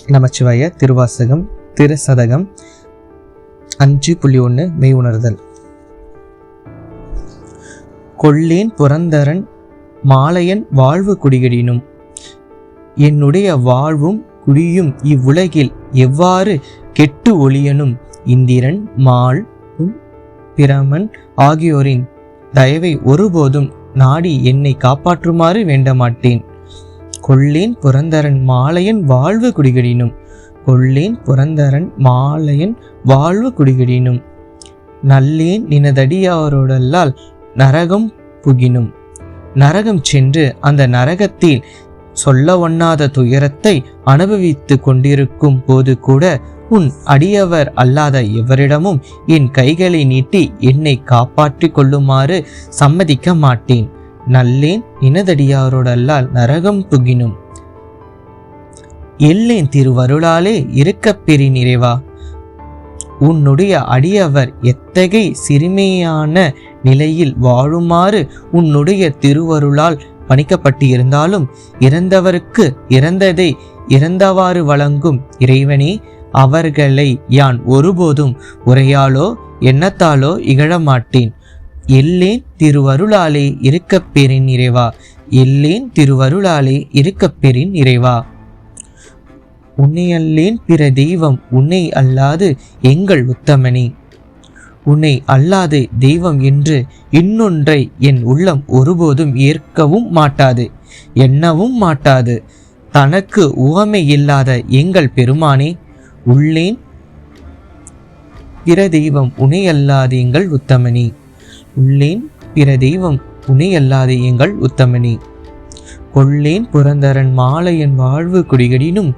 நமச்சிவாய. திருவாசகம் திருசதகம் 5.1 மெய் உணர்தல். கொள்ளேன் புரந்தரன் மாலையன் வாழ்வு குடிகடினும், என்னுடைய வாழ்வும் குடியும் இவ்வுலகில் எவ்வாறு கெட்டு ஒளியனும், இந்திரன் மால் பிரமன் ஆகியோரின் தயவை ஒருபோதும் நாடி என்னை காப்பாற்றுமாறு வேண்டமாட்டேன். கொள்ளேன் புரந்தரன் மாலையன் வாழ்வு குடிகடினும், கொள்ளேன் புரந்தரன் மாலையன் வாழ்வு குடிகடினும், நல்லேன் நினதடியாரோடல்லால் நரகம் புகினும். நரகம் சென்று அந்த நரகத்தில் சொல்ல ஒண்ணாத துயரத்தை அனுபவித்து கொண்டிருக்கும் போது கூட உன் அடியவர் அல்லாத எவரிடமும் என் கைகளை நீட்டி என்னை காப்பாற்றி கொள்ளுமாறு சம்மதிக்க மாட்டேன். நல்லேன் நினதடியாரோடல்லால் நரகம் புகினும். எல்லேன் திருவருளாலே இருக்கப் பெரி நிறைவா, உன்னுடைய அடியவர் எத்தகை சிறுமையான நிலையில் வாழுமாறு உன்னுடைய திருவருளால் பணிக்கப்பட்டிருந்தாலும், இறந்தவருக்கு இறந்ததை இறந்தவாறு வழங்கும் இறைவனே, அவர்களை யான் ஒருபோதும் உரையாலோ எண்ணத்தாலோ இகழமாட்டேன். எல்லேன் திருவருளாலே இருக்கப் பெறின் இறைவா, எல்லேன் திருவருளாலே இருக்கப் பெறின் இறைவா. உன்னை அல்லேன் பிற தெய்வம் உன்னை அல்லாது எங்கள் உத்தமனே, உன்னை அல்லாது தெய்வம் என்று இன்னொன்றை என் உள்ளம் ஒருபோதும் ஏற்கவும் மாட்டாது, எண்ணவும் மாட்டாது. தனக்கு உவமை இல்லாத எங்கள் பெருமானே, உள்ளேன் பிற தெய்வம் உன்னை அல்லாது எங்கள் உத்தமனே, உள்ளேன் பிற தெய்வம் உன்னை அல்லாது எங்கள் உத்தமனே. கொள்ளேன் புரந்தரன் மாலையன் வாழ்வு குடிகடினும்,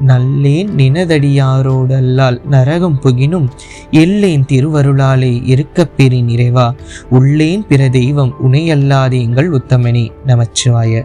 நல்லேன் நினதடியாரோடல்லால் நரகம் புகினும். எல்லேன் திருவருளாலே இருக்கப் பெறின் இறைவா, உள்ளேன் பிற தெய்வம் உன்னை அல்லாது எங்கள் உத்தமனே. நமச்சிவாய.